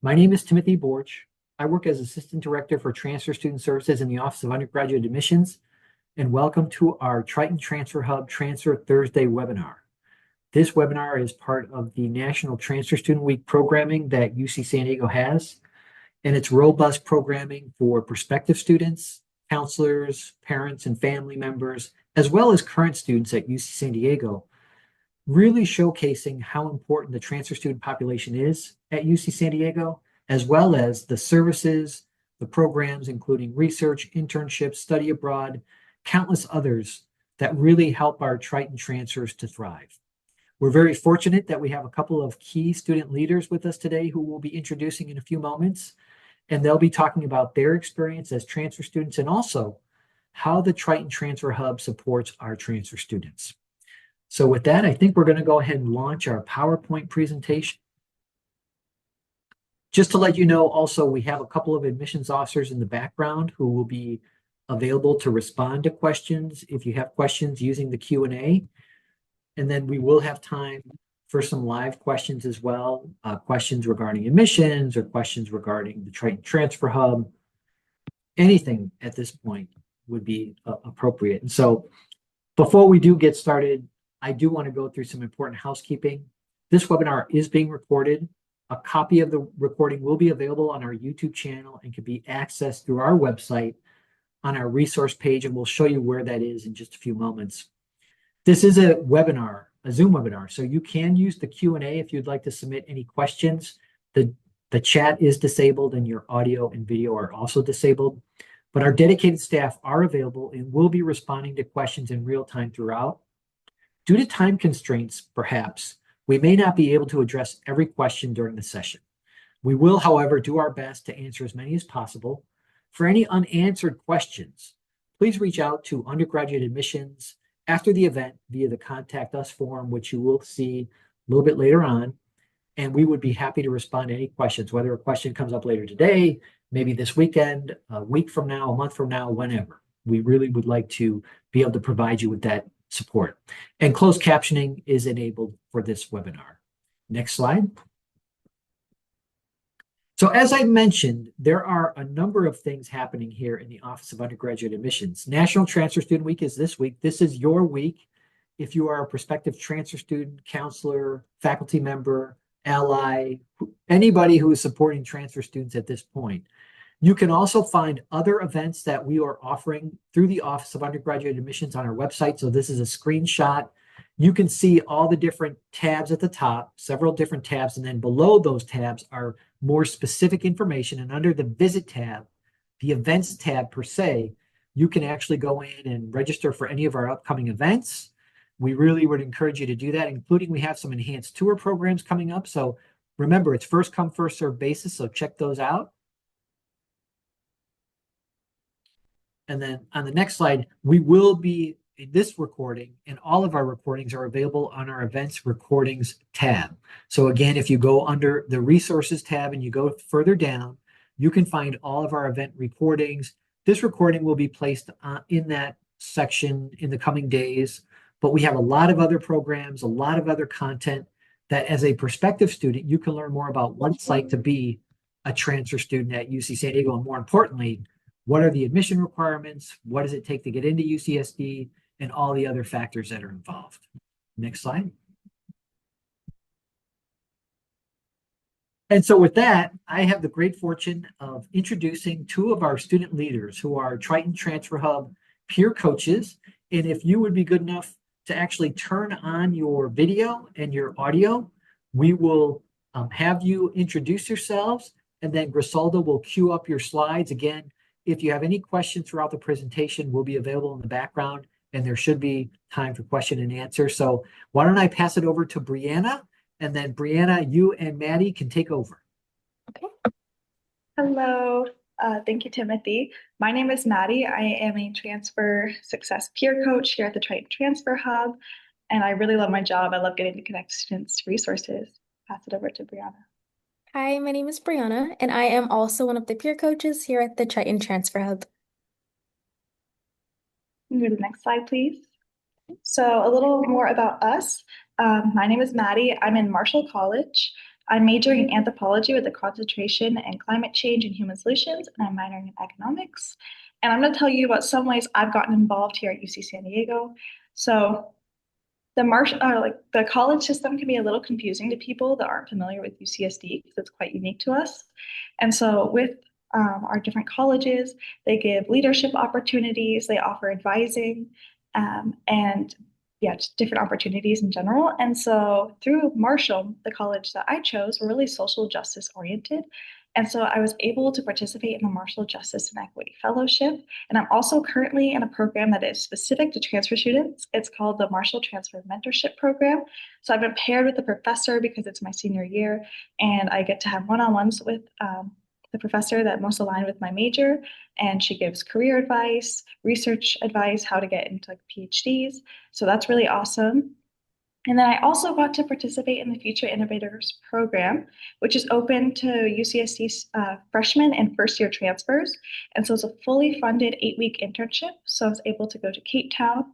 My name is Timothy Borch. I work as Assistant Director for Transfer Student Services in the Office of Undergraduate Admissions, and welcome to our Triton Transfer Hub Transfer Thursday webinar. This webinar is part of the National Transfer Student Week programming that UC San Diego has, and it's robust programming for prospective students, counselors, parents, and family members, as well as current students at UC San Diego, really showcasing how important the transfer student population is at UC San Diego, as well as the services, the programs, including research, internships, study abroad, countless others that really help our Triton transfers to thrive. We're very fortunate that we have a couple of key student leaders with us today who we'll be introducing in a few moments, and they'll be talking about their experience as transfer students and also how the Triton Transfer Hub supports our transfer students. So with that, I think we're going to go ahead and launch our PowerPoint presentation. Just to let you know, also, we have a couple of admissions officers in the background who will be available to respond to questions if you have questions using the Q&A. And then we will have time for some live questions as well, questions regarding admissions or questions regarding the Triton Transfer Hub. Anything at this point would be appropriate. And so before we do get started, I do want to go through some important housekeeping. This webinar is being recorded. A copy of the recording will be available on our YouTube channel and can be accessed through our website on our resource page, and we'll show you where that is in just a few moments. This is a webinar, a Zoom webinar, so you can use the Q&A if you'd like to submit any questions. The chat is disabled and your audio and video are also disabled, but our dedicated staff are available and will be responding to questions in real time throughout. Due to time constraints, perhaps, we may not be able to address every question during the session. We will, however, do our best to answer as many as possible. For any unanswered questions, please reach out to undergraduate admissions after the event via the Contact Us form, which you will see a little bit later on, and we would be happy to respond to any questions, whether a question comes up later today, maybe this weekend, a week from now, a month from now, whenever. We really would like to be able to provide you with that support. And closed captioning is enabled for this webinar. Next slide. So as I mentioned, there are a number of things happening here in the Office of Undergraduate Admissions. National Transfer Student Week is this week. This is your week. If you are a prospective transfer student, counselor, faculty member, ally, anybody who is supporting transfer students at this point. You can also find other events that we are offering through the Office of Undergraduate Admissions on our website. So this is a screenshot. You can see all the different tabs at the top, several different tabs, and then below those tabs are more specific information. And under the Visit tab, the Events tab per se, you can actually go in and register for any of our upcoming events. We really would encourage you to do that, including we have some enhanced tour programs coming up. So remember, it's first come, first served basis, so check those out. And then on the next slide, we will be this recording, and all of our recordings are available on our events recordings tab. So again, if you go under the resources tab and you go further down, you can find all of our event recordings. This recording will be placed in that section in the coming days, but we have a lot of other programs, a lot of other content that as a prospective student, you can learn more about what it's like to be a transfer student at UC San Diego, and more importantly, what are the admission requirements? What does it take to get into UCSD? And all the other factors that are involved. Next slide. And so with that, I have the great fortune of introducing two of our student leaders who are Triton Transfer Hub peer coaches. And if you would be good enough to actually turn on your video and your audio, we will have you introduce yourselves, and then Griselda will queue up your slides. Again, if you have any questions throughout the presentation, we'll be available in the background, and there should be time for question and answer. So why don't I pass it over to Brianna, and then Brianna, you and Maddie can take over. Okay. Hello. Thank you, Timothy. My name is Maddie. I am a transfer success peer coach here at the Triton Transfer Hub, and I really love my job. I love getting to connect students to resources. Pass it over to Brianna. Hi, my name is Brianna, and I am also one of the peer coaches here at the Triton Transfer Hub. Go to the next slide, please. So a little more about us. My name is Maddie. I'm in Marshall College. I'm majoring in anthropology with a concentration in climate change and human solutions, and I'm minoring in economics. And I'm going to tell you about some ways I've gotten involved here at UC San Diego. So the college system can be a little confusing to people that aren't familiar with UCSD because it's quite unique to us. And so with our different colleges, they give leadership opportunities, they offer advising, and yeah, just different opportunities in general. And so through Marshall, the college that I chose, we're really social justice oriented. And so I was able to participate in the Marshall Justice and Equity Fellowship. And I'm also currently in a program that is specific to transfer students. It's called the Marshall Transfer Mentorship Program. So I've been paired with a professor because it's my senior year, and I get to have one-on-ones with the professor that most aligned with my major. And she gives career advice, research advice, how to get into like PhDs. So that's really awesome. And then I also got to participate in the Future Innovators Program, which is open to UCSD freshmen and first year transfers. And so it's a fully funded 8-week internship. So I was able to go to Cape Town,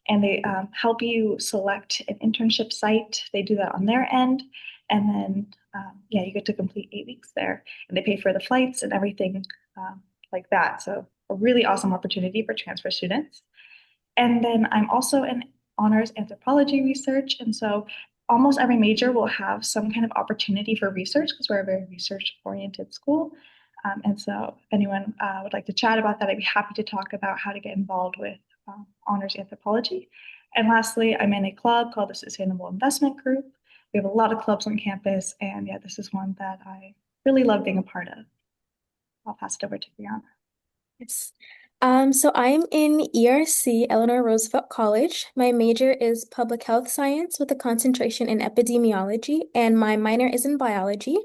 and they help you select an internship site. They do that on their end. And then, yeah, you get to complete 8 weeks there. And they pay for the flights and everything like that. So a really awesome opportunity for transfer students. And then I'm also in honors anthropology research. And so almost every major will have some kind of opportunity for research because we're a very research oriented school. And so if anyone would like to chat about that, I'd be happy to talk about how to get involved with honors anthropology. And lastly, I'm in a club called the Sustainable Investment Group. We have a lot of clubs on campus, and yeah, this is one that I really love being a part of. I'll pass it over to Brianna. Yes. So I'm in ERC, Eleanor Roosevelt College. My major is public health science with a concentration in epidemiology, and my minor is in biology.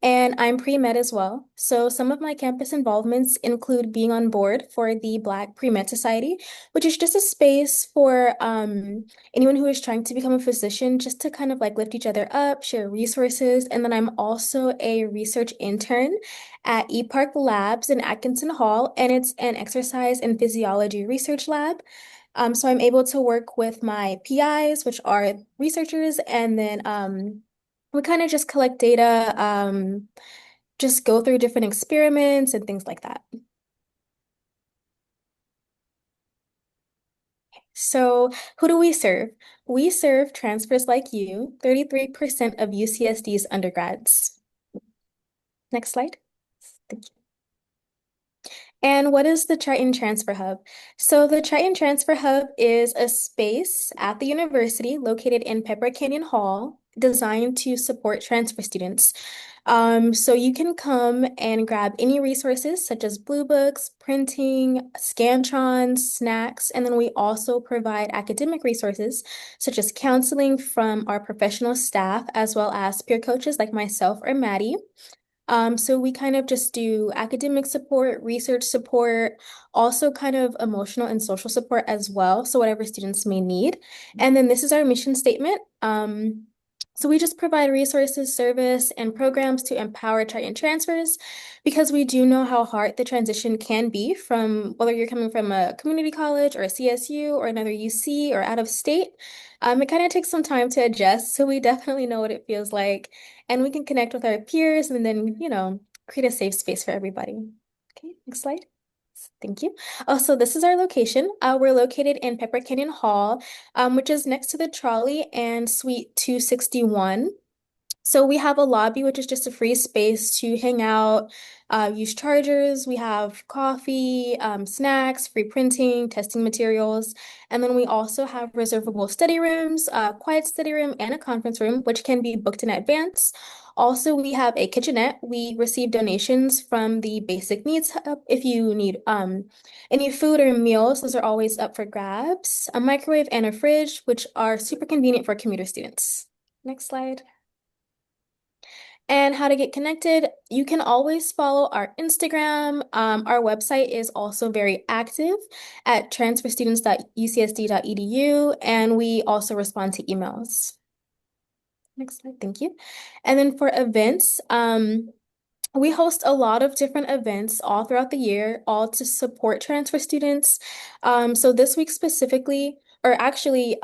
And I'm pre-med as well. So some of my campus involvements include being on board for the Black Pre-Med Society, which is just a space for anyone who is trying to become a physician, just to kind of like lift each other up, share resources. And then I'm also a research intern at ePark Labs in Atkinson Hall, and it's an exercise and physiology research lab. So I'm able to work with my PIs, which are researchers, and then we kind of just collect data, just go through different experiments and things like that. So who do we serve? We serve transfers like you, 33% of UCSD's undergrads. Next slide. Thank you. And what is the Triton Transfer Hub? So the Triton Transfer Hub is a space at the university located in Pepper Canyon Hall designed to support transfer students. So you can come and grab any resources such as Blue Books, printing, Scantrons, snacks, and then we also provide academic resources such as counseling from our professional staff as well as peer coaches like myself or Maddie. So we kind of just do academic support, research support, also kind of emotional and social support as well. So whatever students may need. And then this is our mission statement. So we just provide resources, service, and programs to empower Triton transfers because we do know how hard the transition can be from whether you're coming from a community college or a CSU or another UC or out of state. It kind of takes some time to adjust. So we definitely know what it feels like. And we can connect with our peers and then, create a safe space for everybody. Okay, next slide. Thank you. Also, this is our location. We're located in Pepper Canyon Hall, which is next to the trolley and Suite 261. So we have a lobby, which is just a free space to hang out, use chargers. We have coffee, snacks, free printing, testing materials. And then we also have reservable study rooms, quiet study room, and a conference room, which can be booked in advance. Also, we have a kitchenette. We receive donations from the Basic Needs Hub. If you need any food or meals, those are always up for grabs. A microwave and a fridge, which are super convenient for commuter students. Next slide. And how to get connected, you can always follow our Instagram. Our website is also very active at transferstudents.ucsd.edu, and we also respond to emails. Next slide, thank you. And then for events, we host a lot of different events all throughout the year, all to support transfer students. So this week specifically, or actually,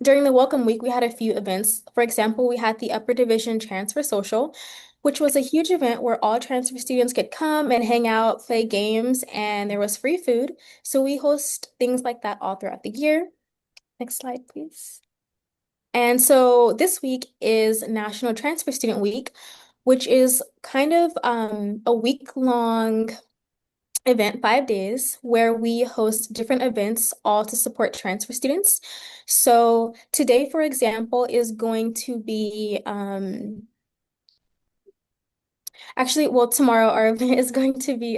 During the Welcome Week, we had a few events. For example, we had the Upper Division Transfer Social, which was a huge event where all transfer students could come and hang out, play games, and there was free food. So we host things like that all throughout the year. Next slide, please. And so this week is National Transfer Student Week, which is kind of a week-long event, 5 days, where we host different events all to support transfer students. So today, for example, is going to be actually, well, tomorrow our event is going to be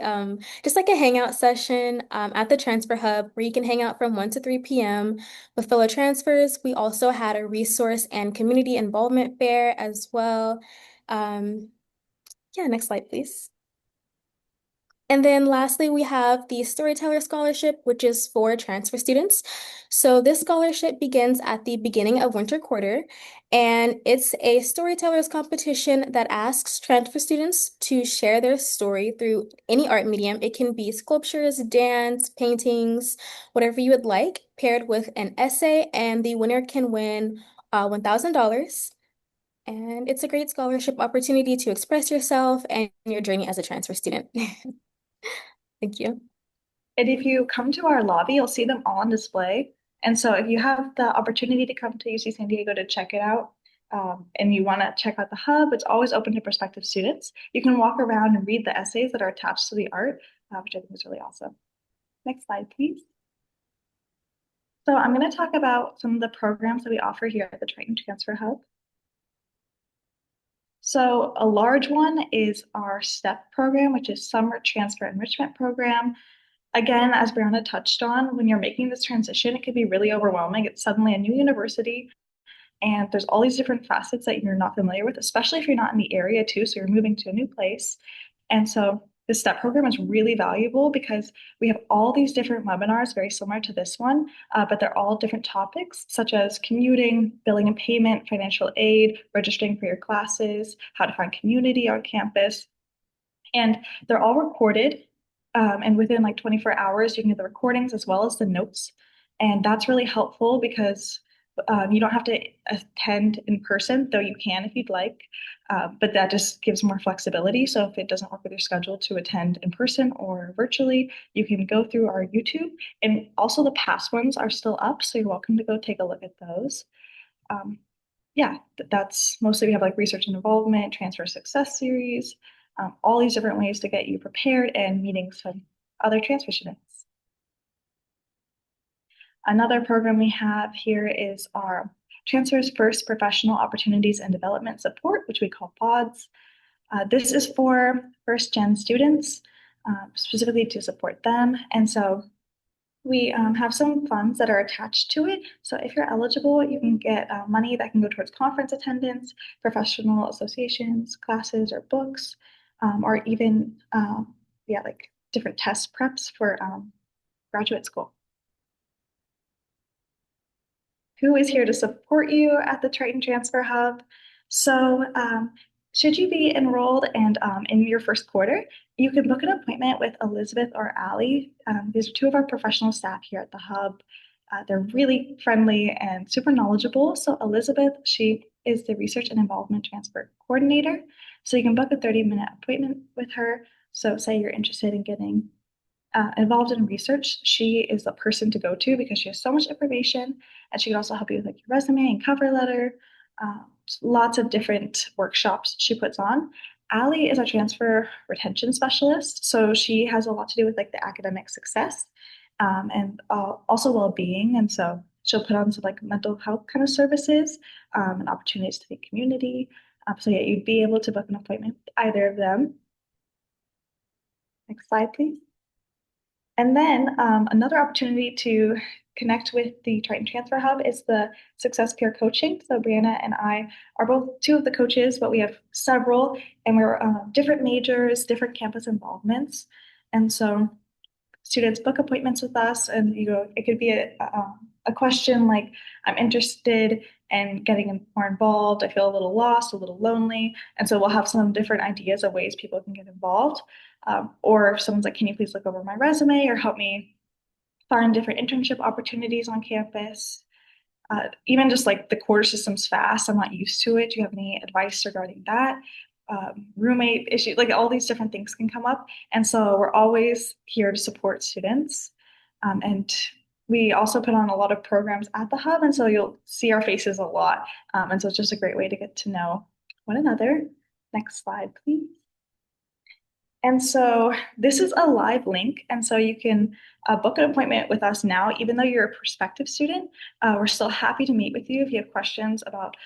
just like a hangout session at the Transfer Hub where you can hang out from 1 to 3 p.m. with fellow transfers. We also had a resource and community involvement fair as well. Yeah, next slide, please. And then lastly, we have the Storyteller Scholarship, which is for transfer students. So this scholarship begins at the beginning of winter quarter, and it's a storytellers competition that asks transfer students to share their story through any art medium. It can be sculptures, dance, paintings, whatever you would like, paired with an essay, and the winner can win $1,000. And it's a great scholarship opportunity to express yourself and your journey as a transfer student. Thank you. And if you come to our lobby, you'll see them all on display. And so if you have the opportunity to come to UC San Diego to check it out, and you want to check out the hub, it's always open to prospective students. You can walk around and read the essays that are attached to the art, which I think is really awesome. Next slide, please. So I'm going to talk about some of the programs that we offer here at the Triton Transfer Hub. So a large one is our STEP program, which is Summer Transfer Enrichment Program. Again, as Brianna touched on, when you're making this transition, it can be really overwhelming. It's suddenly a new university, and there's all these different facets that you're not familiar with, especially if you're not in the area too, so you're moving to a new place. And so the STEP program is really valuable because we have all these different webinars very similar to this one, but they're all different topics such as commuting, billing and payment, financial aid, registering for your classes, how to find community on campus. And they're all recorded. And within like 24 hours, you can get the recordings as well as the notes. And that's really helpful because you don't have to attend in person, though you can if you'd like. But that just gives more flexibility. So if it doesn't work with your schedule to attend in person or virtually, you can go through our YouTube. And also the past ones are still up, so you're welcome to go take a look at those. Yeah, that's mostly we have like research and involvement, transfer success series, all these different ways to get you prepared and meetings with other transfer students. Another program we have here is our Transfer's First Professional Opportunities and Development Support, which we call PODS. This is for first-gen students, specifically to support them. And so we have some funds that are attached to it. So if you're eligible, you can get money that can go towards conference attendance, professional associations, classes, or books, or even like different test preps for graduate school. Who is here to support you at the Triton Transfer Hub? So should you be enrolled and in your first quarter, you can book an appointment with Elizabeth or Allie. These are two of our professional staff here at the Hub. They're really friendly and super knowledgeable. So Elizabeth, she is the Research and Involvement Transfer Coordinator. So you can book a 30-minute appointment with her. So say you're interested in getting involved in research, she is the person to go to because she has so much information, and she can also help you with like your resume and cover letter. Lots of different workshops she puts on. Allie is our transfer retention specialist, so she has a lot to do with like the academic success and also well-being, and so she'll put on some like mental health kind of services and opportunities to the community. So yeah, you'd be able to book an appointment with either of them. Next slide, please. And then another opportunity to connect with the Triton Transfer Hub is the Success Peer Coaching. So Brianna and I are both two of the coaches, but we have several, and we're different majors, different campus involvements. And so students book appointments with us, and it could be a question like, I'm interested in getting more involved. I feel a little lost, a little lonely. And so we'll have some different ideas of ways people can get involved. Or if someone's like, can you please look over my resume or help me find different internship opportunities on campus? Even just like the quarter system's fast, I'm not used to it. Do you have any advice regarding that? Roommate issue, like all these different things can come up. And so we're always here to support students. And we also put on a lot of programs at the hub. And so you'll see our faces a lot. And so it's just a great way to get to know one another. Next slide, please. And so this is a live link. And so you can book an appointment with us now, even though you're a prospective student. We're still happy to meet with you if you have questions about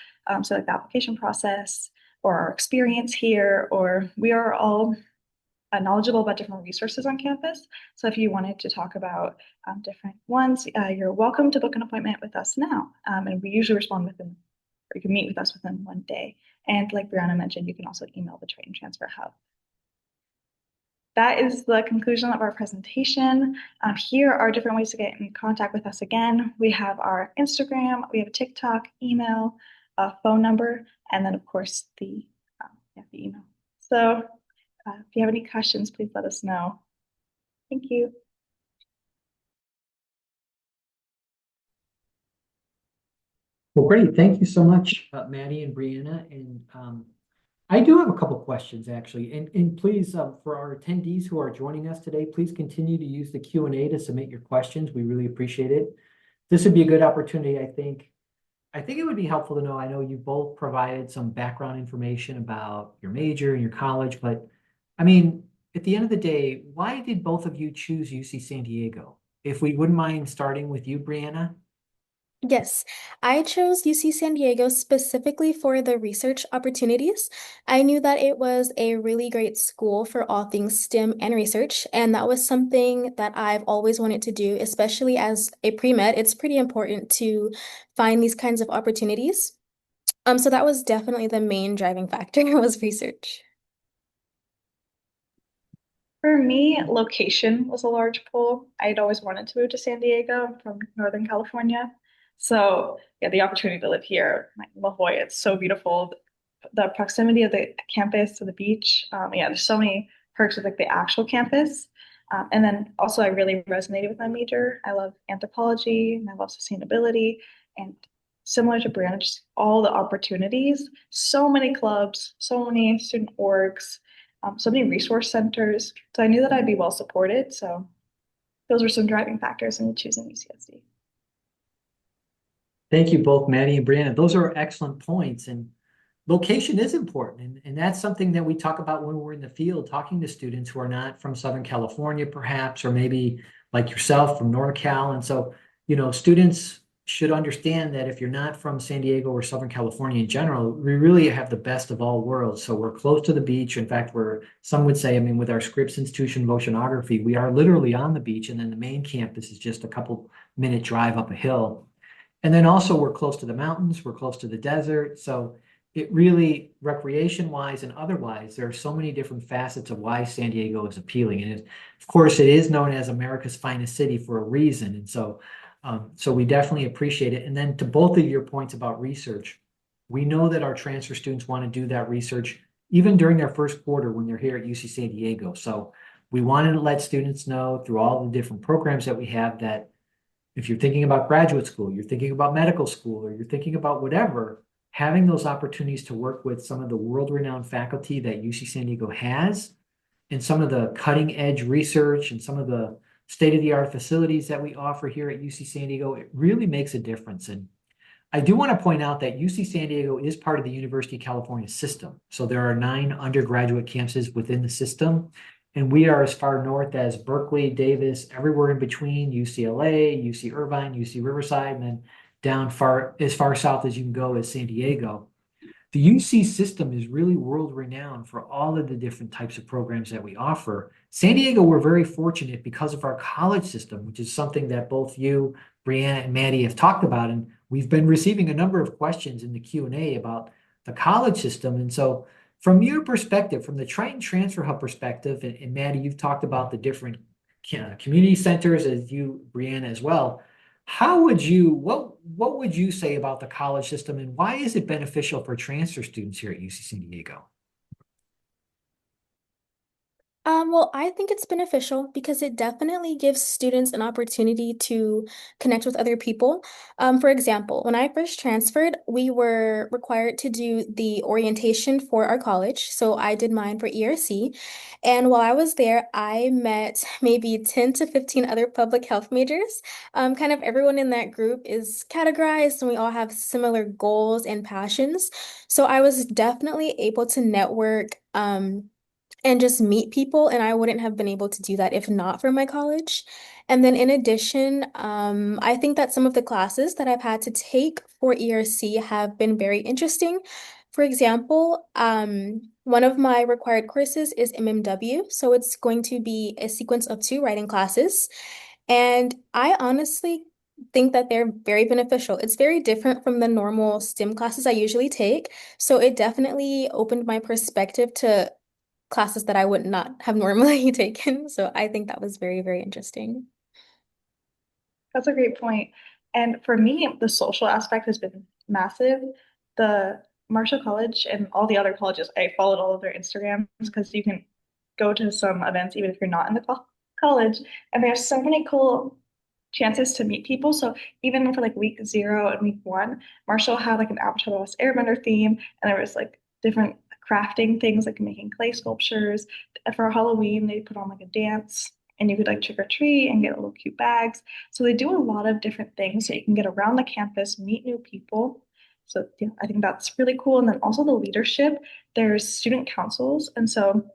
so like the application process or our experience here, or we are all knowledgeable about different resources on campus. So if you wanted to talk about different ones, you're welcome to book an appointment with us now. And we usually respond within, or you can meet with us within 1 day. And like Brianna mentioned, you can also email the Triton Transfer Hub. That is the conclusion of our presentation. Here are different ways to get in contact with us again. We have our Instagram, we have a TikTok, email, phone number, and then of course the email. So if you have any questions, please let us know. Thank you. Well, great. Thank you so much, Maddie and Brianna. And I do have a couple questions actually. And please, for our attendees who are joining us today, please continue to use the Q&A to submit your questions. We really appreciate it. This would be a good opportunity, I think. I think it would be helpful to know, I know you both provided some background information about your major and your college, but I mean, at the end of the day, why did both of you choose UC San Diego? If we wouldn't mind starting with you, Brianna. Yes, I chose UC San Diego specifically for the research opportunities. I knew that it was a really great school for all things STEM and research, and that was something that I've always wanted to do, especially as a pre-med. It's pretty important to find these kinds of opportunities. So that was definitely the main driving factor was research. For me, location was a large pull. I'd always wanted to move to San Diego. I'm from Northern California. So yeah, the opportunity to live here, La Jolla, it's so beautiful. The proximity of the campus to the beach. Yeah, there's so many perks with like the actual campus. And then also I really resonated with my major. I love anthropology and I love sustainability. And similar to Brianna, just all the opportunities, so many clubs, so many student orgs, so many resource centers. So I knew that I'd be well supported. So those were some driving factors in choosing UCSD. Thank you both, Maddie and Brianna. Those are excellent points. And location is important. And that's something that we talk about when we're in the field, talking to students who are not from Southern California, perhaps, or maybe like yourself from NorCal. And so, students should understand that if you're not from San Diego or Southern California in general, we really have the best of all worlds. So we're close to the beach. In fact, some would say, with our Scripps Institution of Oceanography, we are literally on the beach. And then the main campus is just a couple minute drive up a hill. And then also we're close to the mountains, we're close to the desert. So it really, recreation wise and otherwise, there are so many different facets of why San Diego is appealing. And of course, it is known as America's finest city for a reason. And so we definitely appreciate it. And then to both of your points about research, we know that our transfer students want to do that research even during their first quarter when they're here at UC San Diego. So we wanted to let students know through all the different programs that we have that if you're thinking about graduate school, you're thinking about medical school, or you're thinking about whatever, having those opportunities to work with some of the world-renowned faculty that UC San Diego has, and some of the cutting-edge research and some of the state-of-the-art facilities that we offer here at UC San Diego, it really makes a difference. And I do want to point out that UC San Diego is part of the University of California system. So there are 9 undergraduate campuses within the system. And we are as far north as Berkeley, Davis, everywhere in between, UCLA, UC Irvine, UC Riverside, and then down as far south as you can go as San Diego. The UC system is really world renowned for all of the different types of programs that we offer. San Diego, we're very fortunate because of our college system, which is something that both you, Brianna, and Maddie have talked about. And we've been receiving a number of questions in the Q&A about the college system. And so from your perspective, from the Triton Transfer Hub perspective, and Maddie, you've talked about the different community centers as you, Brianna, as well. What would you say about the college system and why is it beneficial for transfer students here at UC San Diego? Well, I think it's beneficial because it definitely gives students an opportunity to connect with other people. For example, when I first transferred, we were required to do the orientation for our college. So I did mine for ERC. And while I was there, I met maybe 10 to 15 other public health majors. Kind of everyone in that group is categorized and we all have similar goals and passions. So I was definitely able to network. And just meet people. And I wouldn't have been able to do that if not for my college. And then in addition, I think that some of the classes that I've had to take for ERC have been very interesting. For example, one of my required courses is MMW, so it's going to be a sequence of two writing classes. And I honestly think that they're very beneficial. It's very different from the normal STEM classes I usually take. So it definitely opened my perspective to classes that I would not have normally taken. So I think that was very, very interesting. That's a great point. And for me, the social aspect has been massive. The Marshall College and all the other colleges, I followed all of their Instagrams because you can go to some events even if you're not in the college. And there's so many cool chances to meet people. So even for like week 0 and week 1, Marshall had like an Avatar: The Last Airbender theme, and there was like different crafting things like making clay sculptures. For Halloween, they put on like a dance and you could like trick or treat and get little cute bags. So they do a lot of different things so you can get around the campus, meet new people. So yeah, I think that's really cool. And then also the leadership, there's student councils. And so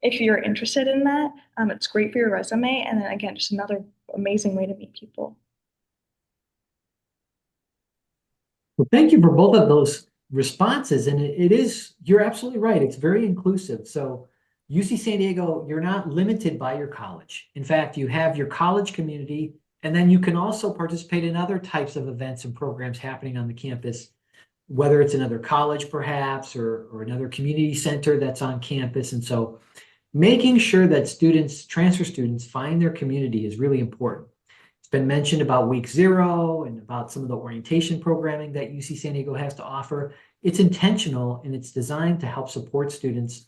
if you're interested in that, it's great for your resume. And then again, just another amazing way to meet people. Well, thank you for both of those responses. And it is, you're absolutely right. It's very inclusive. So UC San Diego, you're not limited by your college. In fact, you have your college community, and then you can also participate in other types of events and programs happening on the campus, whether it's another college perhaps, or another community center that's on campus. And so making sure that students, transfer students, find their community is really important. It's been mentioned about week 0 and about some of the orientation programming that UC San Diego has to offer. It's intentional and it's designed to help support students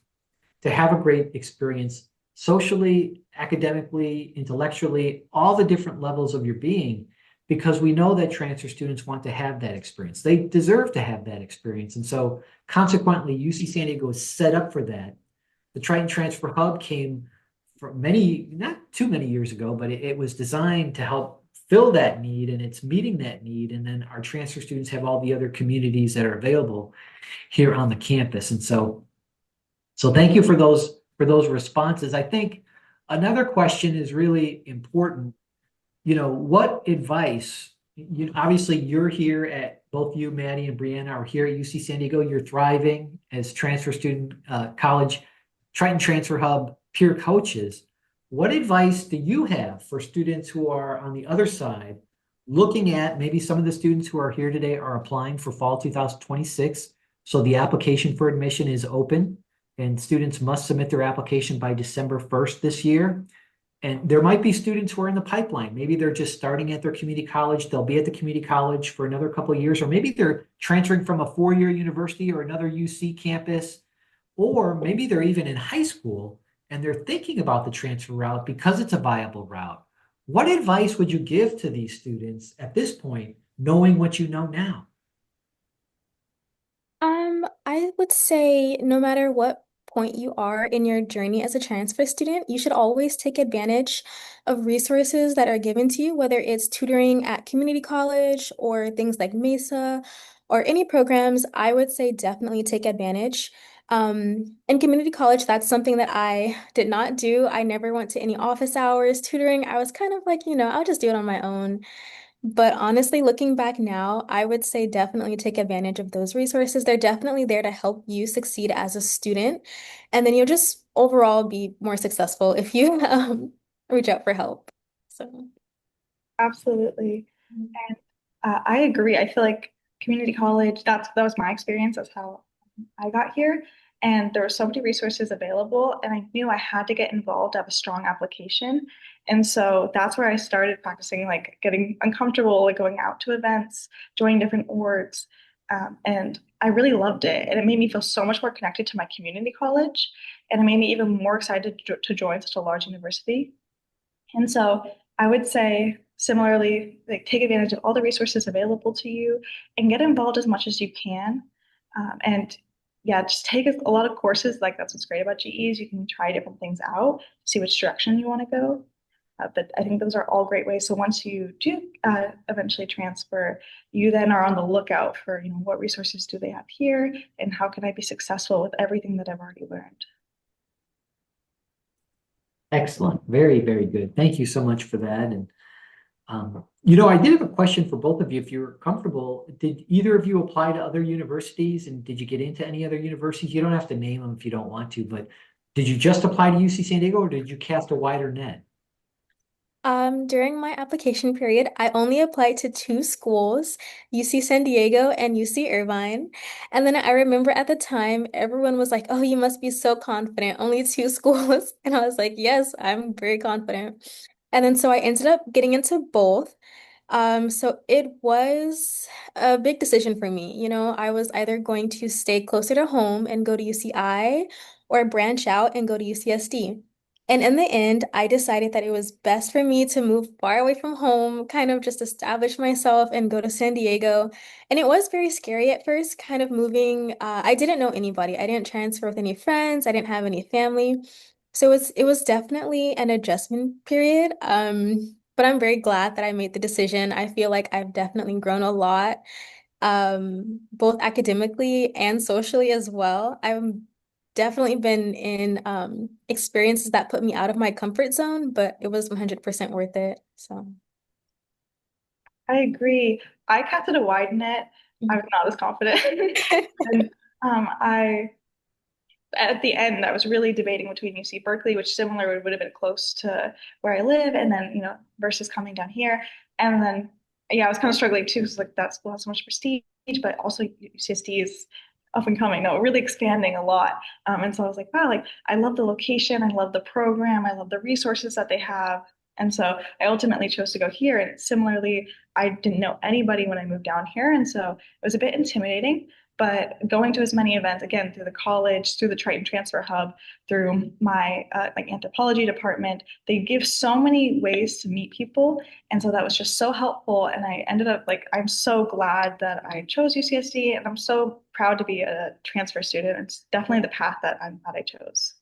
to have a great experience socially, academically, intellectually, all the different levels of your being, because we know that transfer students want to have that experience. They deserve to have that experience. And so consequently, UC San Diego is set up for that. The Triton Transfer Hub came from many, not too many years ago, but it was designed to help fill that need, and it's meeting that need. And then our transfer students have all the other communities that are available here on the campus. And so thank you for those responses. I think another question is really important. What advice, obviously you're here at both you, Maddie and Brianna are here at UC San Diego. You're thriving as transfer student college Triton Transfer Hub peer coaches. What advice do you have for students who are on the other side, looking at maybe some of the students who are here today are applying for fall 2026? So the application for admission is open and students must submit their application by December 1st this year. And there might be students who are in the pipeline. Maybe they're just starting at their community college. They'll be at the community college for another couple of years, or maybe they're transferring from a 4-year university or another UC campus, or maybe they're even in high school and they're thinking about the transfer route because it's a viable route. What advice would you give to these students at this point, knowing what you know now? I would say no matter what point you are in your journey as a transfer student, you should always take advantage of resources that are given to you, whether it's tutoring at community college or things like Mesa or any programs. I would say definitely take advantage. In community college, that's something that I did not do. I never went to any office hours tutoring. I was kind of like, I'll just do it on my own. But honestly, looking back now, I would say definitely take advantage of those resources. They're definitely there to help you succeed as a student. And then you'll just overall be more successful if you reach out for help. So, Absolutely. And I agree. I feel like community college, that was my experience. That's how I got here. And there were so many resources available, and I knew I had to get involved to have a strong application. And so that's where I started practicing, like getting uncomfortable, like going out to events, joining different orgs. And I really loved it. And it made me feel so much more connected to my community college. And it made me even more excited to join such a large university. And so I would say similarly, like take advantage of all the resources available to you and get involved as much as you can. And yeah, just take a lot of courses. Like that's what's great about GEs. You can try different things out, see which direction you want to go. But I think those are all great ways. So once you do eventually transfer, you then are on the lookout for, what resources do they have here and how can I be successful with everything that I've already learned. Excellent. Very, very good. Thank you so much for that. And I did have a question for both of you. If you're comfortable, did either of you apply to other universities and did you get into any other universities? You don't have to name them if you don't want to, but did you just apply to UC San Diego or did you cast a wider net? During my application period, I only applied to two schools, UC San Diego and UC Irvine. And then I remember at the time, everyone was like, "Oh, you must be so confident, only two schools." And I was like, "Yes, I'm very confident." And then so I ended up getting into both. So it was a big decision for me. I was either going to stay closer to home and go to UCI or branch out and go to UCSD. And in the end, I decided that it was best for me to move far away from home, kind of just establish myself and go to San Diego. And it was very scary at first, kind of moving. I didn't know anybody. I didn't transfer with any friends. I didn't have any family. So it was definitely an adjustment period. But I'm very glad that I made the decision. I feel like I've definitely grown a lot, both academically and socially as well. I've definitely been in experiences that put me out of my comfort zone, but it was 100% worth it. So, I agree. I casted a wide net. I was not as confident. And I at the end, I was really debating between UC Berkeley, which similar would have been close to where I live, and then versus coming down here. And then yeah, I was kind of struggling too, because like that school has so much prestige, but also UCSD is up and coming, no, really expanding a lot. And so I was like, wow, like I love the location, I love the program, I love the resources that they have. And so I ultimately chose to go here. And similarly, I didn't know anybody when I moved down here. And so it was a bit intimidating. But going to as many events again through the college, through the Triton Transfer Hub, through my like anthropology department, they give so many ways to meet people, and so that was just so helpful. And I ended up like I'm so glad that I chose UCSD, and I'm so proud to be a transfer student. It's definitely the path that I chose.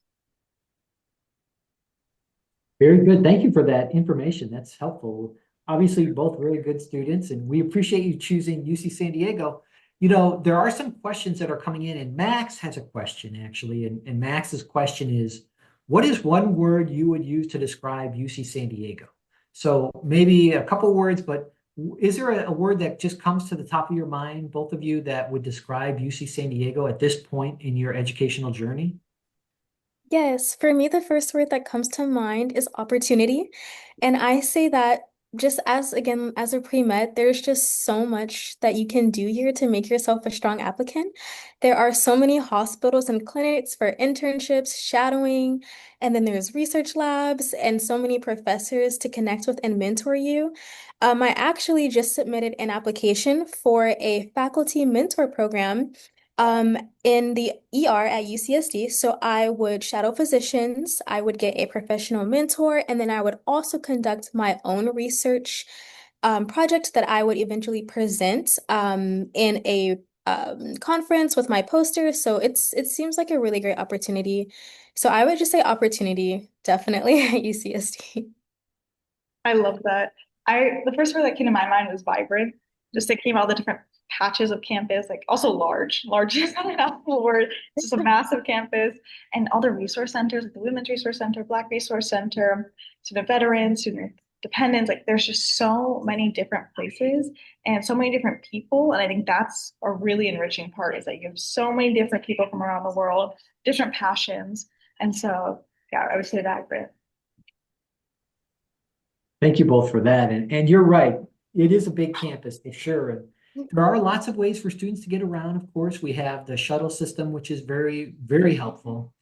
Very good. Thank you for that information. That's helpful. Obviously, both really good students, and we appreciate you choosing UC San Diego. There are some questions that are coming in, and Max has a question actually. And Max's question is, what is one word you would use to describe UC San Diego? So maybe a couple words, but is there a word that just comes to the top of your mind, both of you, that would describe UC San Diego at this point in your educational journey? Yes, for me, the first word that comes to mind is opportunity. And I say that just as, again, as a pre-med, there's just so much that you can do here to make yourself a strong applicant. There are so many hospitals and clinics for internships, shadowing, and then there's research labs and so many professors to connect with and mentor you. I actually just submitted an application for a faculty mentor program in the ER at UCSD. So I would shadow physicians, I would get a professional mentor, and then I would also conduct my own research project that I would eventually present in a conference with my poster. So it seems like a really great opportunity. So I would just say opportunity, definitely at UCSD. I love that. The first word that came to my mind was vibrant. Just thinking about the different patches of campus, like also large. Large is not an actual word. It's just a massive campus, and all the resource centers, like the Women's Resource Center, Black Resource Center, student veterans, student dependents. Like there's just so many different places and so many different people, and I think that's a really enriching part is that you have so many different people from around the world, different passions, and so yeah, I would say that, Britt. Thank you both for that. And you're right. It is a big campus for sure. And there are lots of ways for students to get around. Of course, we have the shuttle system, which is very, very helpful.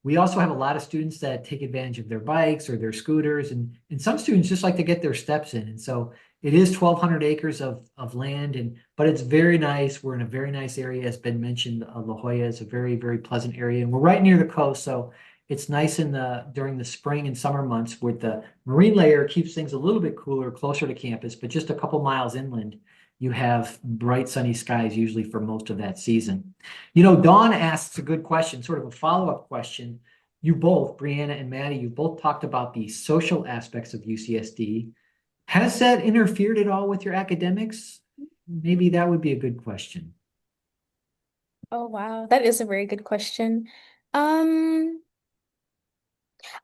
We also have a lot of students that take advantage of their bikes or their scooters, and some students just like to get their steps in. And so it is 1,200 acres of land, but it's very nice. We're in a very nice area, as been mentioned. La Jolla is a very, very pleasant area, and we're right near the coast, so it's nice during the spring and summer months with the marine layer keeps things a little bit cooler, closer to campus, but just a couple miles inland, you have bright sunny skies usually for most of that season. Dawn asks a good question, sort of a follow-up question. You both, Brianna and Maddie, you both talked about the social aspects of UCSD. Has that interfered at all with your academics? Maybe that would be a good question. Oh, wow. That is a very good question. Um,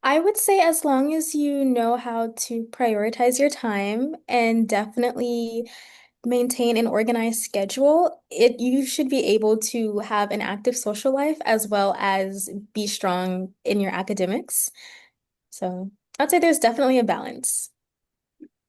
I would say as long as you know how to prioritize your time and definitely maintain an organized schedule, you should be able to have an active social life as well as be strong in your academics. So I'd say there's definitely a balance.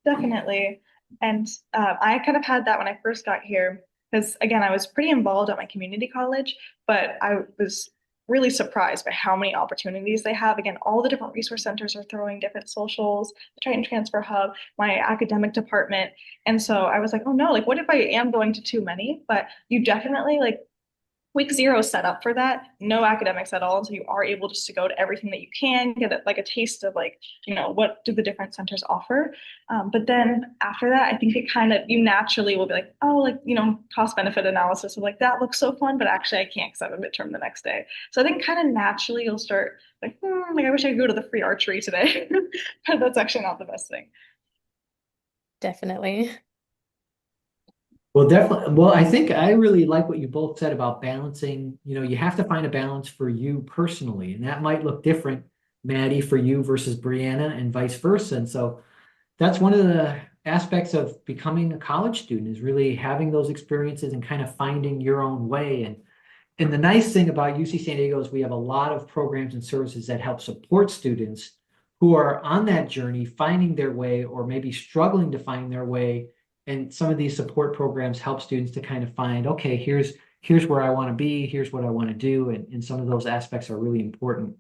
Definitely. And I kind of had that when I first got here, because again, I was pretty involved at my community college, but I was really surprised by how many opportunities they have. Again, all the different resource centers are throwing different socials, the Triton Transfer Hub, my academic department. And so I was like, oh no, like what if I am going to too many? But you definitely like week zero set up for that, no academics at all. So you are able just to go to everything that you can, get like a taste of like, what do the different centers offer. But then after that, I think it kind of, you naturally will be like, oh, like, cost benefit analysis of like, that looks so fun, but actually I can't because I have a midterm the next day. So I think kind of naturally you'll start like, like I wish I could go to the free archery today, but that's actually not the best thing. Definitely. Well, definitely. Well, I think I really like what you both said about balancing. You have to find a balance for you personally, and that might look different, Maddie, for you versus Brianna, and vice versa. And so that's one of the aspects of becoming a college student is really having those experiences and kind of finding your own way. And the nice thing about UC San Diego is we have a lot of programs and services that help support students who are on that journey, finding their way or maybe struggling to find their way. And some of these support programs help students to kind of find, okay, here's where I want to be, here's what I want to do. And some of those aspects are really important.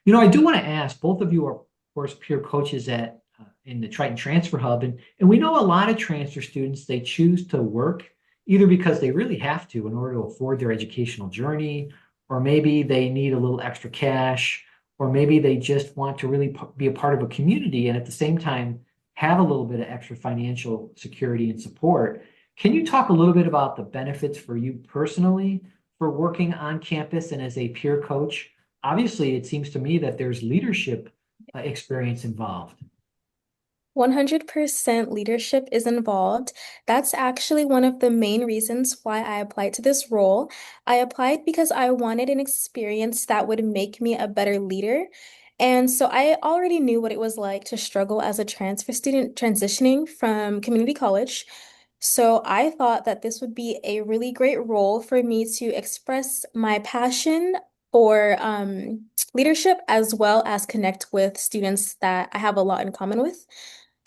I do want to ask, both of you are, of course, peer coaches in the Triton Transfer Hub, and we know a lot of transfer students, they choose to work either because they really have to in order to afford their educational journey, or maybe they need a little extra cash, or maybe they just want to really be a part of a community and at the same time have a little bit of extra financial security and support. Can you talk a little bit about the benefits for you personally for working on campus and as a peer coach? Obviously, it seems to me that there's leadership experience involved. 100% leadership is involved. That's actually one of the main reasons why I applied to this role. I applied because I wanted an experience that would make me a better leader. And so I already knew what it was like to struggle as a transfer student transitioning from community college. So I thought that this would be a really great role for me to express my passion for leadership as well as connect with students that I have a lot in common with.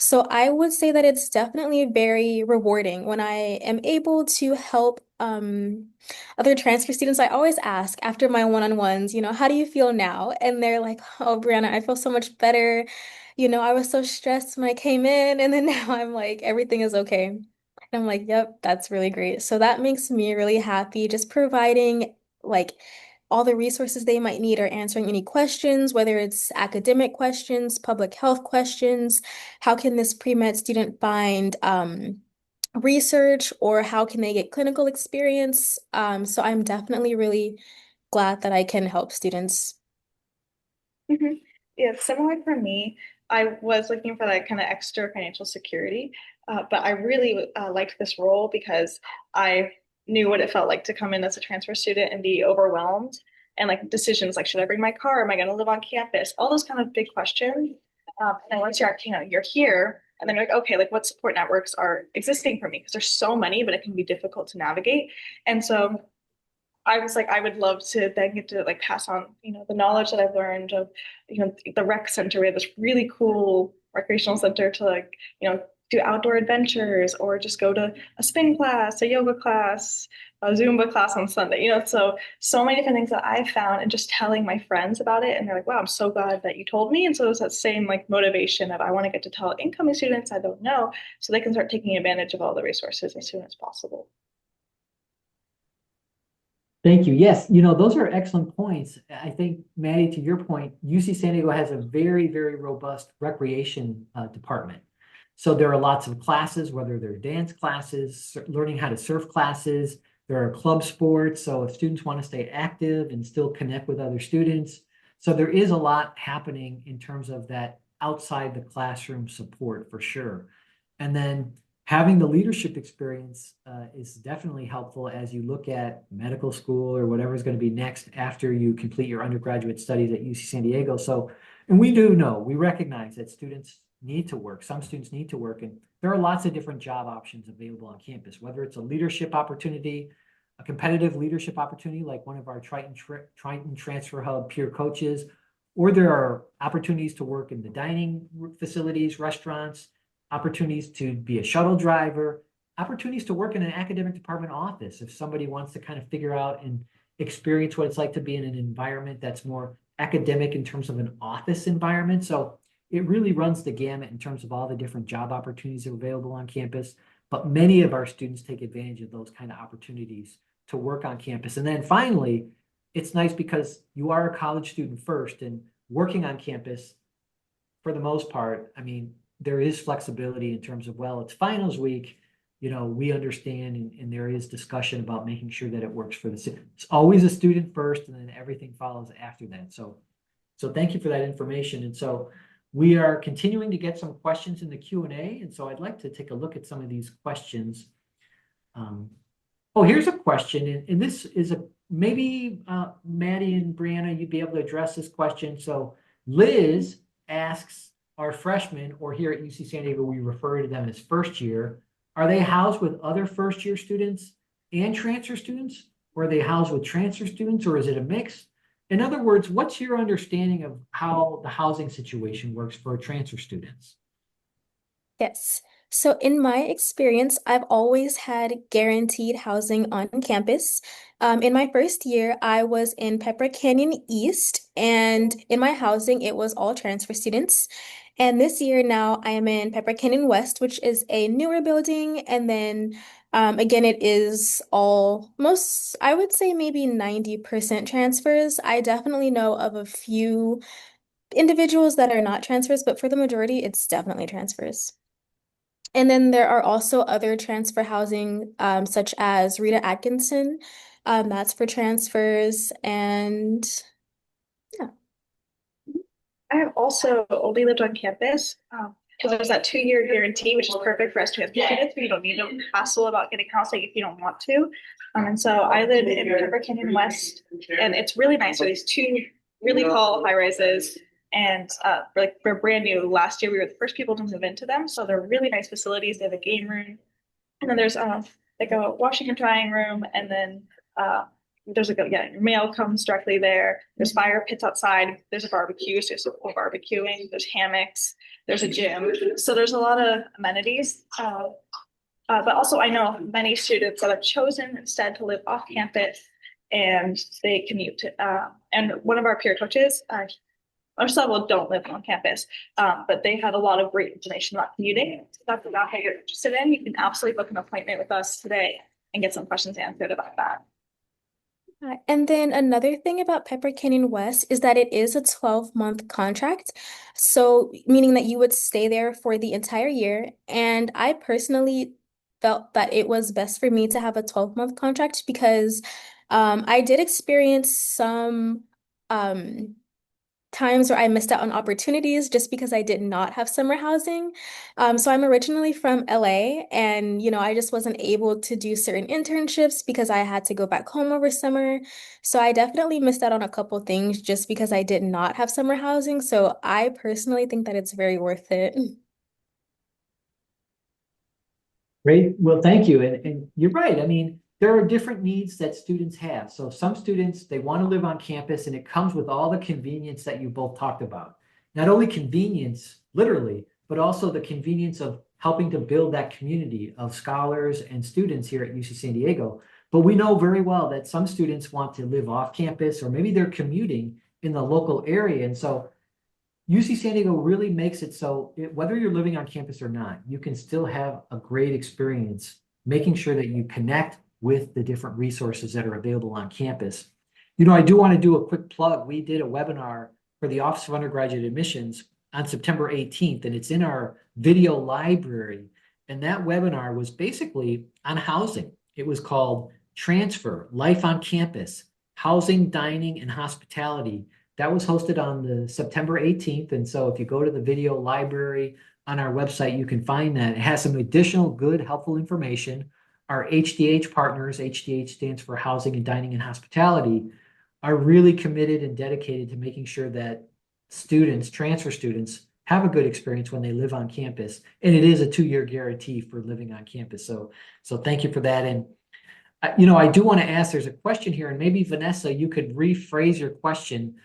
So I would say that it's definitely very rewarding when I am able to help other transfer students. I always ask after my one-on-ones, how do you feel now? And they're like, oh, Brianna, I feel so much better. I was so stressed when I came in, and then now I'm like, everything is okay. And I'm like, yep, that's really great. So that makes me really happy, just providing like all the resources they might need or answering any questions, whether it's academic questions, public health questions. How can this pre-med student find research or how can they get clinical experience? So I'm definitely really glad that I can help students. Mhm. Yeah, similar for me. I was looking for that kind of extra financial security, but I really liked this role because I knew what it felt like to come in as a transfer student and be overwhelmed and like decisions like, should I bring my car? Am I going to live on campus? All those kind of big questions. And then once you're here, and then you're like, okay, like what support networks are existing for me? Because there's so many, but it can be difficult to navigate. And so I was like, I would love to then get to like pass on, the knowledge that I've learned of, the rec center. We have this really cool recreational center to like, do outdoor adventures or just go to a spin class, a yoga class, a Zumba class on Sunday. So many different things that I found and just telling my friends about it. And they're like, wow, I'm so glad that you told me. And so it's that same like motivation of I want to get to tell incoming students I don't know so they can start taking advantage of all the resources as soon as possible. Thank you. Yes, those are excellent points. I think, Maddie, to your point, UC San Diego has a very, very robust recreation department. So there are lots of classes, whether they're dance classes, learning how to surf classes, there are club sports. So if students want to stay active and still connect with other students. So there is a lot happening in terms of that outside the classroom support for sure. And then having the leadership experience is definitely helpful as you look at medical school or whatever is going to be next after you complete your undergraduate studies at UC San Diego. So, and we recognize that students need to work. Some students need to work, and there are lots of different job options available on campus, whether it's a leadership opportunity, a competitive leadership opportunity like one of our Triton Transfer Hub peer coaches, or there are opportunities to work in the dining facilities, restaurants, opportunities to be a shuttle driver, opportunities to work in an academic department office if somebody wants to kind of figure out and experience what it's like to be in an environment that's more academic in terms of an office environment. So it really runs the gamut in terms of all the different job opportunities that are available on campus. But many of our students take advantage of those kind of opportunities to work on campus. And then finally, it's nice because you are a college student first, and working on campus, for the most part, I mean, there is flexibility in terms of, well, it's finals week, we understand, and there is discussion about making sure that it works for the student. It's always a student first, and then everything follows after that. So thank you for that information. And so we are continuing to get some questions in the Q&A, and so I'd like to take a look at some of these questions. Here's a question, and this is maybe Maddie and Brianna, you'd be able to address this question. So Liz asks, our freshmen, or here at UC San Diego, we refer to them as first year, are they housed with other first year students and transfer students? Or are they housed with transfer students, or is it a mix? In other words, what's your understanding of how the housing situation works for transfer students? Yes. So in my experience, I've always had guaranteed housing on campus. In my first year, I was in Pepper Canyon East, and in my housing, it was all transfer students. And this year now, I am in Pepper Canyon West, which is a newer building. And then again, it is almost, I would say maybe 90% transfers. I definitely know of a few individuals that are not transfers, but for the majority, it's definitely transfers. And then there are also other transfer housing, such as Rita Atkinson. That's for transfers. And yeah. I have also only lived on campus because there's that 2-year guarantee, which is perfect for us to have students. You don't need to hassle about getting housing if you don't want to. And so I live in Pepper Canyon West, and it's really nice. So these 2 really tall high rises, and they're brand new. Last year we were the first people to move into them, so they're really nice facilities. They have a game room, and then there's like a washing and drying room, and then there's your mail comes directly there. There's fire pits outside. There's a barbecue, so there's barbecuing. There's hammocks. There's a gym. So there's a lot of amenities. But also I know many students that have chosen instead to live off campus, and they commute. And one of our peer coaches, several don't live on campus, but they had a lot of great information about commuting. So that's about how you're interested in. You can absolutely book an appointment with us today and get some questions answered about that. And then another thing about Pepper Canyon West is that it is a 12-month contract. So meaning that you would stay there for the entire year. And I personally felt that it was best for me to have a 12-month contract because I did experience some times where I missed out on opportunities just because I did not have summer housing. So I'm originally from LA, and I just wasn't able to do certain internships because I had to go back home over summer. So I definitely missed out on a couple things just because I did not have summer housing. So I personally think that it's very worth it. Great. Well, thank you. And you're right. I mean, there are different needs that students have. So some students, they want to live on campus, and it comes with all the convenience that you both talked about. Not only convenience, literally, but also the convenience of helping to build that community of scholars and students here at UC San Diego. But we know very well that some students want to live off campus, or maybe they're commuting in the local area. And so UC San Diego really makes it so whether you're living on campus or not, you can still have a great experience making sure that you connect with the different resources that are available on campus. You know, I do want to do a quick plug. We did a webinar for the Office of Undergraduate Admissions on September 18th, and it's in our video library. And that webinar was basically on housing. It was called Transfer, Life on Campus, Housing, Dining, and Hospitality. That was hosted on the September 18th. And so if you go to the video library on our website, you can find that. It has some additional good, helpful information. Our HDH partners, HDH stands for Housing and Dining and Hospitality, are really committed and dedicated to making sure that students, transfer students, have a good experience when they live on campus. And it is a 2-year guarantee for living on campus. So thank you for that. And you know, I do want to ask, there's a question here, and maybe Vanessa, you could rephrase your question.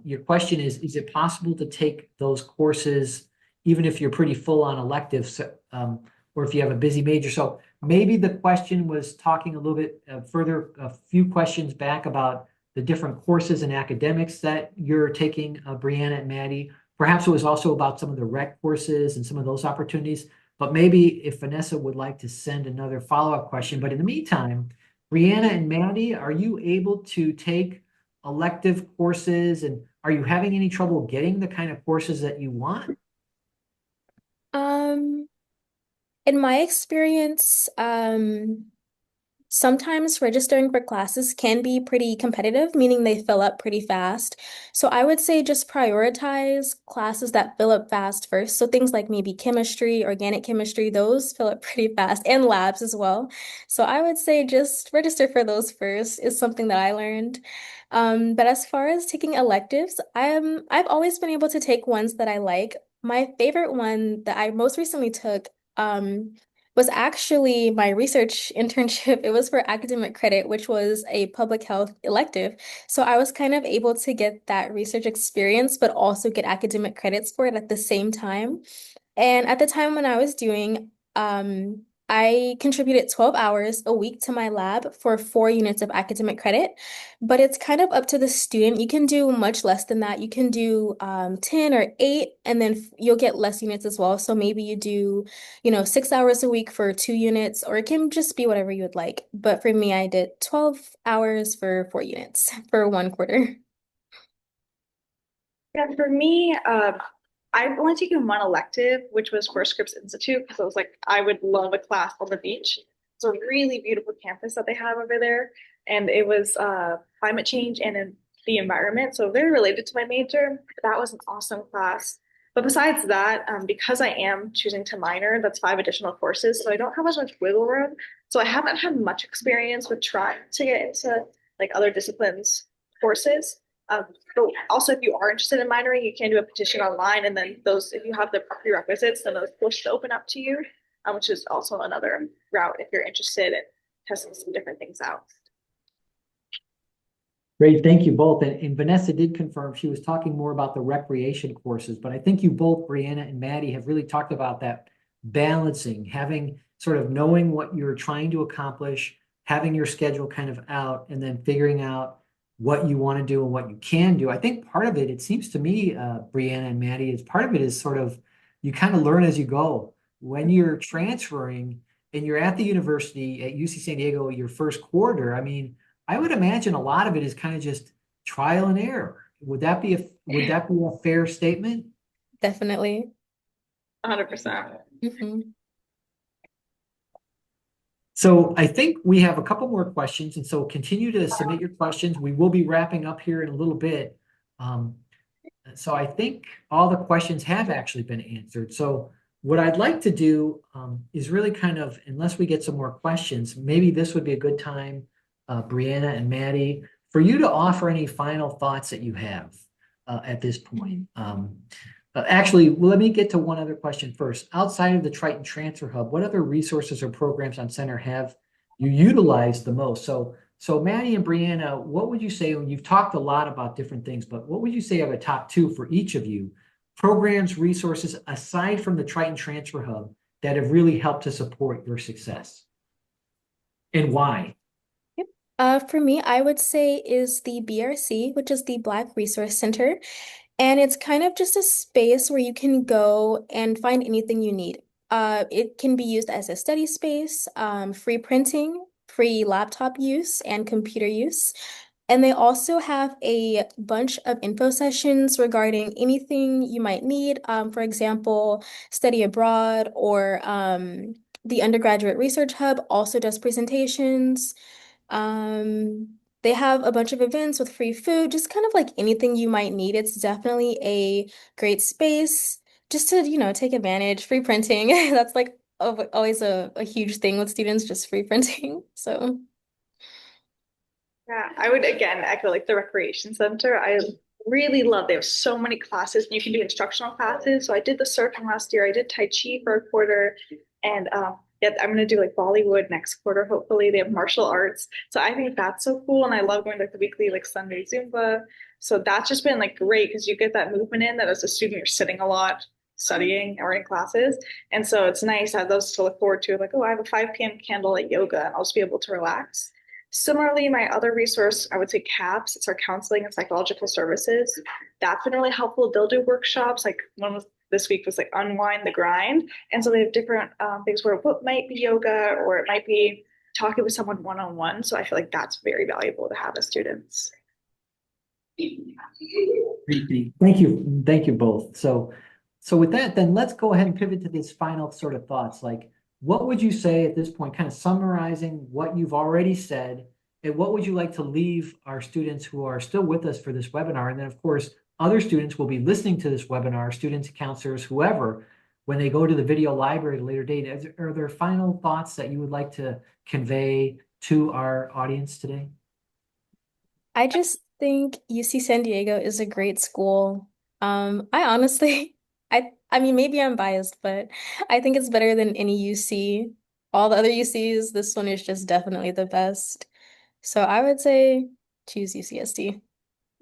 Your question is it possible to take those courses even if you're pretty full on electives, or if you have a busy major? So maybe the question was talking a little bit further, a few questions back about the different courses and academics that you're taking, Brianna and Maddie. Perhaps it was also about some of the rec courses and some of those opportunities. But maybe if Vanessa would like to send another follow-up question. But in the meantime, Brianna and Maddie, are you able to take elective courses, and are you having any trouble getting the kind of courses that you want? In my experience, sometimes registering for classes can be pretty competitive, meaning they fill up pretty fast. So I would say just prioritize classes that fill up fast first. So things like maybe chemistry, organic chemistry, those fill up pretty fast, and labs as well. So I would say just register for those first is something that I learned. But as far as taking electives, I've always been able to take ones that I like. My favorite one that I most recently took, was actually my research internship. It was for academic credit, which was a public health elective. So I was kind of able to get that research experience, but also get academic credits for it at the same time. And at the time when I was doing, I contributed 12 hours a week to my lab for 4 units of academic credit, but it's kind of up to the student. You can do much less than that. You can do 10 or 8, and then you'll get less units as well. So maybe you do, 6 hours a week for 2 units, or it can just be whatever you would like. But for me, I did 12 hours for 4 units for 1 quarter. Yeah, for me, I've only taken one elective, which was for Scripps Institute, because I was like, I would love a class on the beach. It's a really beautiful campus that they have over there. And it was climate change and in the environment. So very related to my major. That was an awesome class. But besides that, because I am choosing to minor, that's 5 additional courses. So I don't have as much wiggle room. So I haven't had much experience with trying to get into like other disciplines courses. But also, if you are interested in minoring, you can do a petition online, and then those, if you have the prerequisites, then those will open up to you, which is also another route if you're interested in testing some different things out. Great, thank you both. And Vanessa did confirm she was talking more about the recreation courses, but I think you both, Brianna and Maddie, have really talked about that balancing, having sort of knowing what you're trying to accomplish, having your schedule kind of out, and then figuring out what you want to do and what you can do. I think part of it, it seems to me, Brianna and Maddie, is part of it is sort of, you kind of learn as you go. When you're transferring and you're at the university at UC San Diego, your first quarter, I mean, I would imagine a lot of it is kind of just trial and error. Would that be a fair statement? Definitely. 100%. So I think we have a couple more questions, and so continue to submit your questions. We will be wrapping up here in a little bit. So I think all the questions have actually been answered. So what I'd like to do is really kind of, unless we get some more questions, maybe this would be a good time, Brianna and Maddie, for you to offer any final thoughts that you have at this point. Actually, let me get to one other question first. Outside of the Triton Transfer Hub, what other resources or programs on Center have you utilized the most? So Maddie and Brianna, what would you say, when you've talked a lot about different things, but what would you say are the top 2 for each of you? Programs, resources, aside from the Triton Transfer Hub, that have really helped to support your success? And why? For me, I would say is the BRC, which is the Black Resource Center. And it's kind of just a space where you can go and find anything you need. It can be used as a study space, free printing, free laptop use, and computer use. And they also have a bunch of info sessions regarding anything you might need. For example, study abroad or the Undergraduate Research Hub also does presentations. They have a bunch of events with free food, just kind of like anything you might need. It's definitely a great space just to, take advantage. Free printing, that's like always a huge thing with students, just free printing. So. Yeah, I would again echo like the recreation center. I really love they have so many classes and you can do instructional classes. So I did the surfing last year. I did Tai Chi for a quarter and yeah, I'm gonna do like Bollywood next quarter, hopefully. They have martial arts. So I think that's so cool. And I love going to like the weekly like Sunday Zumba. So that's just been like great because you get that movement in that as a student you're sitting a lot studying or in classes. And so it's nice. I have those to look forward to. Like, oh, I have a 5 p.m. candle at yoga and I'll just be able to relax. Similarly, my other resource, I would say CAPS, it's our counseling and psychological services. That's been really helpful. They'll do workshops, like one was this week was like unwind the grind. And so they have different things where what might be yoga or it might be talking with someone one-on-one. So I feel like that's very valuable to have as students. Thank you. Thank you both. So with that, then let's go ahead and pivot to this final sort of thoughts. Like, what would you say at this point, kind of summarizing what you've already said, and what would you like to leave our students who are still with us for this webinar? And then, of course, other students will be listening to this webinar, students, counselors, whoever, when they go to the video library at a later date. Are there final thoughts that you would like to convey to our audience today? I just think UC San Diego is a great school. I honestly, I mean, maybe I'm biased, but I think it's better than any UC. All the other UCs, this one is just definitely the best. So I would say choose UCSD.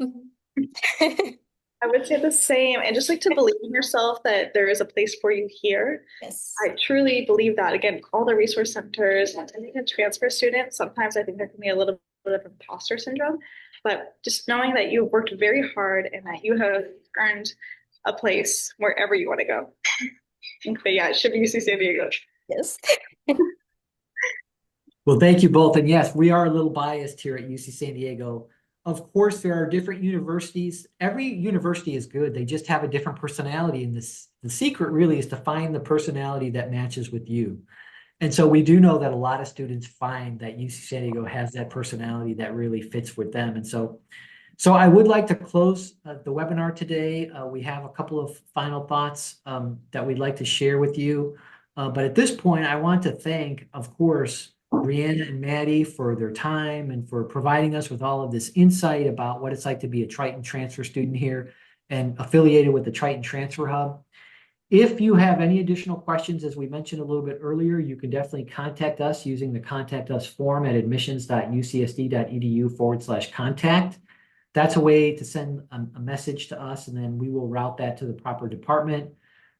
I would say the same. And just like to believe in yourself that there is a place for you here. Yes. I truly believe that. Again, all the resource centers, and being a transfer student, sometimes I think there can be a little bit of imposter syndrome. But just knowing that you've worked very hard and that you have earned a place wherever you want to go. But yeah, it should be UC San Diego. Yes. Well, thank you both. And yes, we are a little biased here at UC San Diego. Of course, there are different universities. Every university is good. They just have a different personality. And the secret really is to find the personality that matches with you. And so we do know that a lot of students find that UC San Diego has that personality that really fits with them. And so I would like to close the webinar today. We have a couple of final thoughts that we'd like to share with you. But at this point, I want to thank, of course, Brianna and Maddie for their time and for providing us with all of this insight about what it's like to be a Triton transfer student here and affiliated with the Triton Transfer Hub. If you have any additional questions, as we mentioned a little bit earlier, you can definitely contact us using the Contact Us form at admissions.ucsd.edu/contact. That's a way to send a message to us, and then we will route that to the proper department.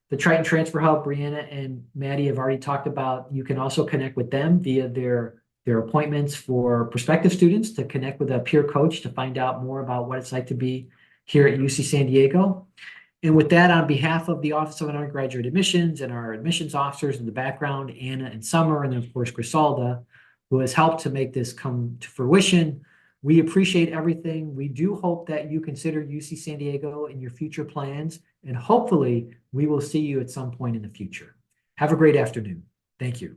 The Triton Transfer Hub, Brianna and Maddie have already talked about. You can also connect with them via their appointments for prospective students to connect with a peer coach to find out more about what it's like to be here at UC San Diego. And with that, on behalf of the Office of Undergraduate Admissions and our admissions officers in the background, Anna and Summer, and then of course Griselda, who has helped to make this come to fruition, we appreciate everything. We do hope that you consider UC San Diego in your future plans, and hopefully we will see you at some point in the future. Have a great afternoon. Thank you.